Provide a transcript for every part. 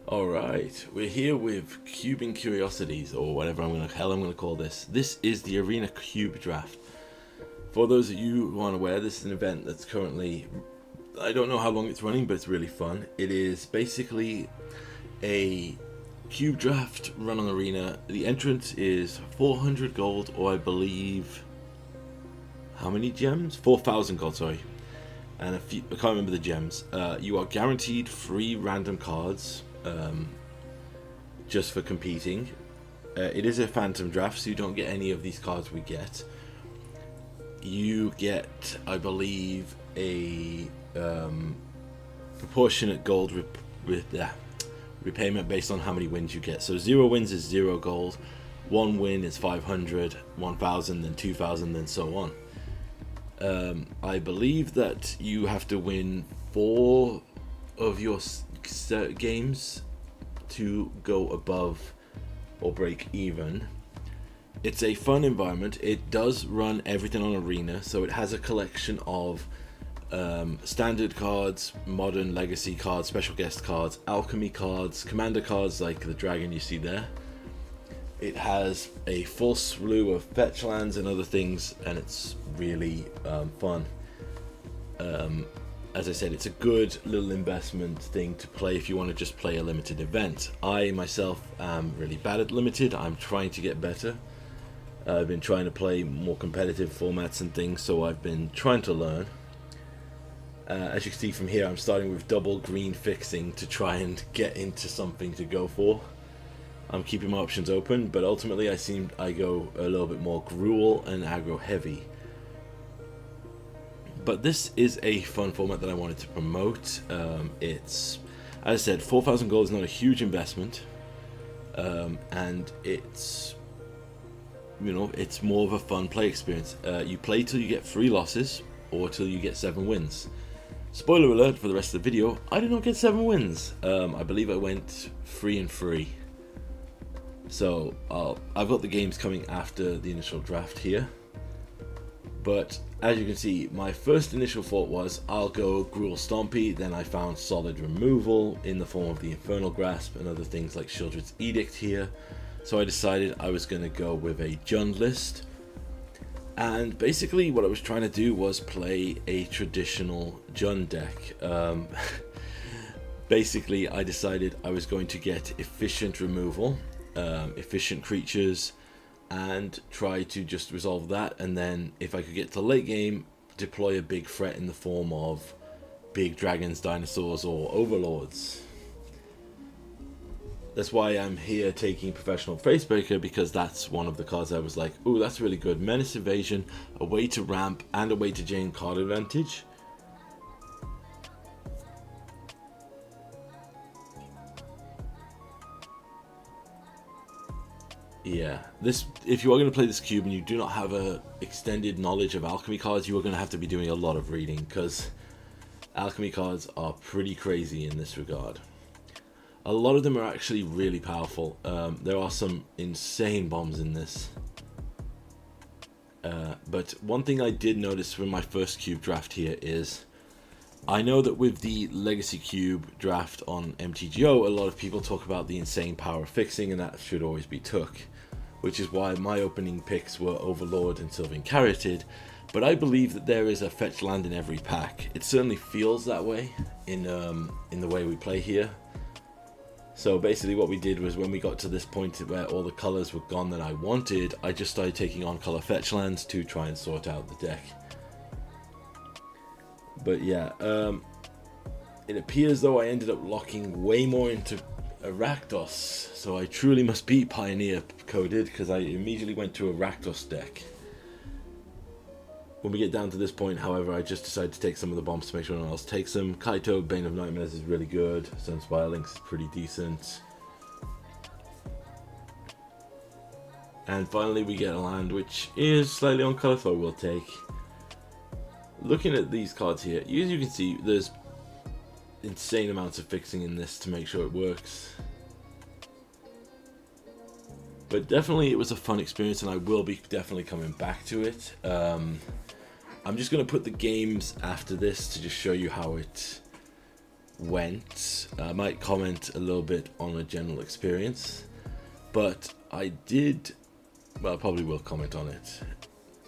Alright, we're here with Cubing Curiosities, or whatever I'm gonna call this. This is the Arena Cube Draft. For those of you who aren't aware, this is an event that's currently, I don't know how long it's running, but it's really fun. It is basically a cube draft run on Arena. The entrance is 400 gold, or I believe, how many gems? 4,000 gold, sorry. And I can't remember the gems. You are guaranteed free random cards. Just for competing. It is a phantom draft, so you don't get any of these cards we get. You get, I believe, a proportionate gold repayment based on how many wins you get. So 0 wins is 0 gold, 1 win is 500, 1,000, then 2,000, then so on. I believe that you have to win 4 of your games to go above or break even. It's a fun environment. It does run everything on Arena, so it has a collection of standard cards, modern legacy cards, special guest cards, alchemy cards, commander cards like the dragon you see there. It has a full slew of fetch lands and other things, and it's really fun. As I said, it's a good little investment thing to play if you want to just play a limited event. I myself am really bad at limited. I'm trying to get better. I've been trying to play more competitive formats and things, so I've been trying to learn. As you can see from here, I'm starting with double green fixing to try and get into something to go for. I'm keeping my options open, but ultimately I go a little bit more gruel and aggro heavy. But this is a fun format that I wanted to promote. It's, as I said, 4,000 gold is not a huge investment, and it's, it's more of a fun play experience. You play till you get 3 losses or till you get 7 wins. Spoiler alert for the rest of the video: I did not get 7 wins. I believe I went 3-3. So I've got the games coming after the initial draft here. But as you can see, my first initial thought was I'll go Gruul Stompy. Then I found solid removal in the form of the Infernal Grasp and other things like Sheoldred's Edict here. So I decided I was going to go with a Jund list. And basically what I was trying to do was play a traditional Jund deck. Basically I decided I was going to get efficient removal, efficient creatures, and try to just resolve that, and then if I could get to late game, deploy a big threat in the form of big dragons, dinosaurs, or overlords. That's why I'm here taking Professional Facebreaker, because that's one of the cards I was like, ooh, that's really good. Menace Evasion, a way to ramp, and a way to gain card advantage. Yeah, if you are going to play this cube and you do not have a extended knowledge of alchemy cards, you are going to have to be doing a lot of reading, because alchemy cards are pretty crazy in this regard. A lot of them are actually really powerful. There are some insane bombs in this. But one thing I did notice from my first cube draft here is, I know that with the Legacy Cube draft on MTGO, a lot of people talk about the insane power of fixing, and that should always be took. Which is why my opening picks were Overlord and Sylvan Caryatid, but I believe that there is a fetch land in every pack. It certainly feels that way in the way we play here. So basically what we did was, when we got to this point where all the colors were gone that I wanted, I just started taking on color fetch lands to try and sort out the deck. But yeah, it appears though I ended up locking way more into a Rakdos, so I truly must be Pioneer coded, because I immediately went to a Rakdos deck. When we get down to this point, however, I just decided to take some of the bombs to make sure no one else takes them. Kaito, Bane of Nightmares is really good. Sunspire Links is pretty decent. And finally we get a land which is slightly on color, so we'll take. Looking at these cards here, as you can see, there's insane amounts of fixing in this to make sure it works. But definitely it was a fun experience, and I will be definitely coming back to it. I'm just going to put the games after this to just show you how it went. I might comment a little bit on a general experience, but I did, well, I probably will comment on it.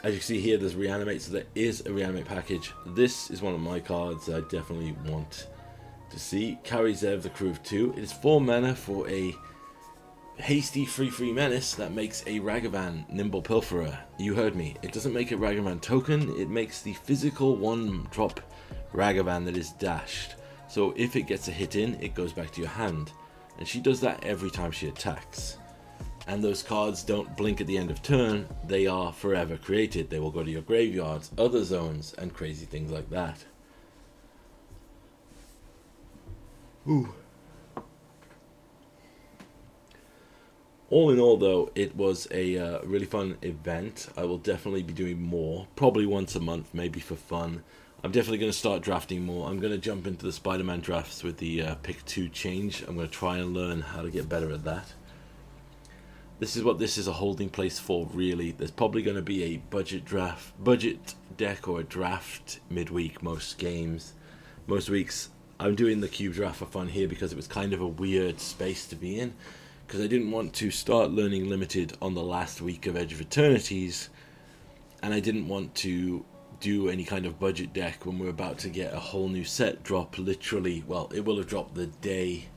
As you can see here, there's Reanimate, so there is a Reanimate package. This is one of my cards I definitely want to see. Carry Zev, the Crew of 2. It is 4 mana for a hasty 3/3 menace that makes a Ragavan Nimble Pilferer. You heard me. It doesn't make a Ragavan token, it makes the physical 1-drop Ragavan that is dashed. So if it gets a hit in, it goes back to your hand. And she does that every time she attacks. And those cards don't blink at the end of turn, they are forever created. They will go to your graveyards, other zones, and crazy things like that. Ooh. All in all, though, it was a really fun event. I will definitely be doing more, probably once a month, maybe for fun. I'm definitely going to start drafting more. I'm going to jump into the Spider-Man drafts with the pick 2 change. I'm going to try and learn how to get better at that. This is what this is a holding place for, really. There's probably going to be a budget deck or a draft midweek most games. Most weeks I'm doing the cube draft for fun here because it was kind of a weird space to be in, because I didn't want to start learning limited on the last week of Edge of Eternities, and I didn't want to do any kind of budget deck when we're about to get a whole new set drop. Literally, well, it will have dropped the day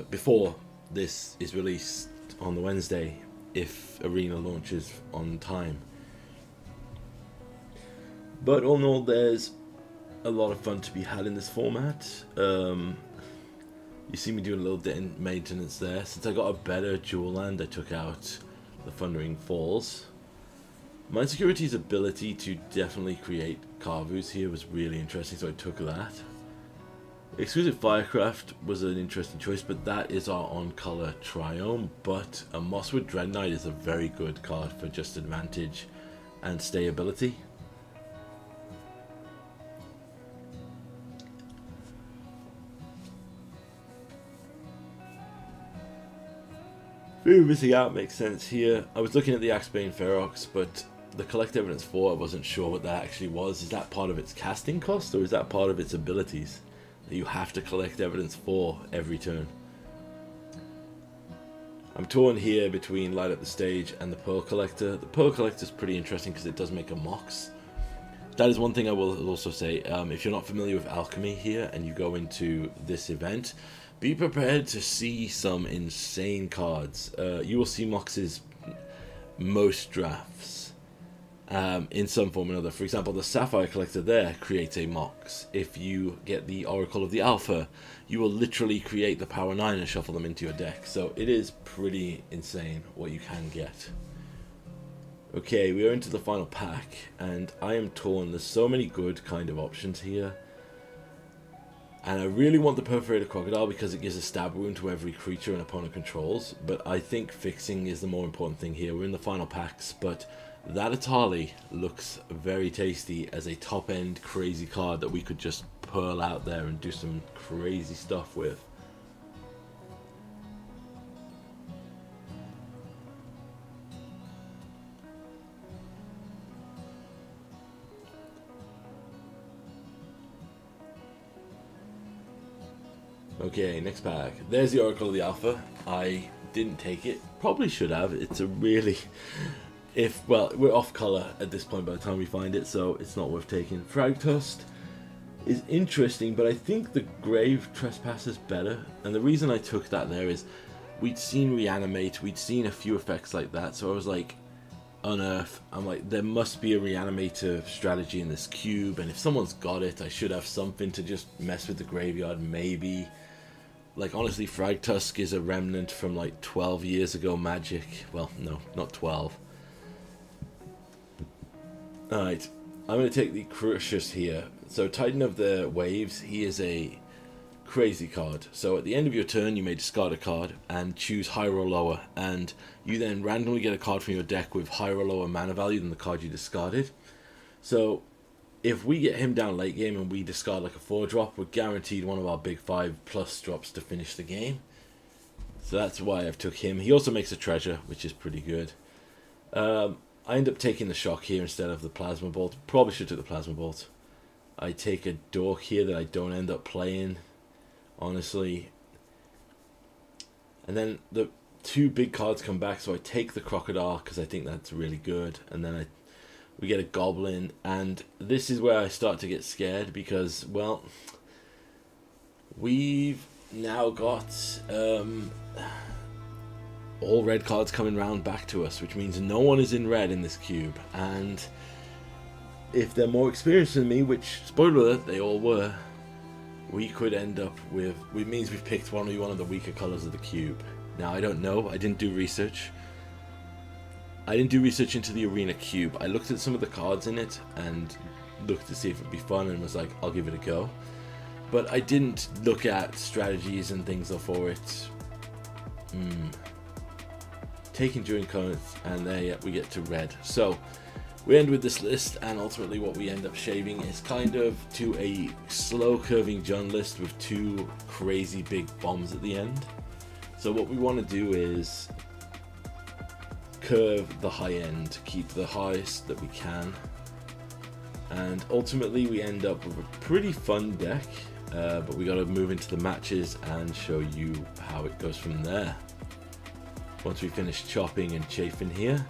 before this is released on the Wednesday, if Arena launches on time. But all in all, there's a lot of fun to be had in this format. You see me doing a little bit in maintenance there. Since I got a better dual land, I took out the Thundering Falls. Mind Security's ability to definitely create Carvus here was really interesting, so I took that. Exquisite Firecraft was an interesting choice, but that is our on-color Triome. But a Mosswood Dread Knight is a very good card for just advantage and stayability. Fear of Missing Out makes sense here. I was looking at the Axebane Ferox, but the Collect Evidence 4, I wasn't sure what that actually was. Is that part of its casting cost, or is that part of its abilities? That you have to collect evidence for every turn. I'm torn here between Light Up the Stage and the Pearl Collector. The Pearl Collector is pretty interesting because it does make a Mox. That is one thing I will also say. If you're not familiar with Alchemy here and you go into this event, be prepared to see some insane cards. You will see Moxes most drafts. In some form or another. For example, the Sapphire Collector there creates a Mox. If you get the Oracle of the Alpha, you will literally create the Power 9 and shuffle them into your deck. So it is pretty insane what you can get. Okay, we are into the final pack, and I am torn. There's so many good kind of options here. And I really want the Perforated Crocodile because it gives a stab wound to every creature an opponent controls. But I think fixing is the more important thing here. We're in the final packs, but that Atali looks very tasty as a top-end crazy card that we could just pearl out there and do some crazy stuff with. Okay, next pack. There's the Oracle of the Alpha. I didn't take it. Probably should have. It's a really... well, we're off color at this point by the time we find it, so it's not worth taking. Fragtust is interesting, but I think the Grave Trespass is better. And the reason I took that there is we'd seen Reanimate, we'd seen a few effects like that, so I was like, Unearth. I'm like, there must be a Reanimator strategy in this cube, and if someone's got it, I should have something to just mess with the graveyard, maybe. Like, honestly, Fragtusk is a remnant from like 12 years ago Magic. Well, no, not 12. Alright, I'm going to take the Crucius here. So, Titan of the Waves, he is a crazy card. So, at the end of your turn, you may discard a card and choose higher or lower. And you then randomly get a card from your deck with higher or lower mana value than the card you discarded. So, if we get him down late game and we discard like a 4-drop, we're guaranteed one of our big 5+ drops to finish the game. So, that's why I've took him. He also makes a treasure, which is pretty good. I end up taking the Shock here instead of the Plasma Bolt. Probably should have took the Plasma Bolt. I take a dork here that I don't end up playing, honestly. And then the two big cards come back, so I take the crocodile because I think that's really good. And then we get a goblin, and this is where I start to get scared because, well, we've now got all red cards coming round back to us, which means no one is in red in this cube. And if they're more experienced than me, which, spoiler alert, they all were, we could end up with, it means we've picked one of the weaker colors of the cube. Now, I don't know, I didn't do research. I didn't do research into the arena cube. I looked at some of the cards in it and looked to see if it'd be fun and was like, I'll give it a go. But I didn't look at strategies and things for it. Taking during currents, and there we get to red. So we end with this list, and ultimately what we end up shaving is kind of to a slow curving Jund list with two crazy big bombs at the end. So what we want to do is curve the high end, keep the highest that we can, and ultimately we end up with a pretty fun deck, but we got to move into the matches and show you how it goes from there once we finish chopping and chafing here.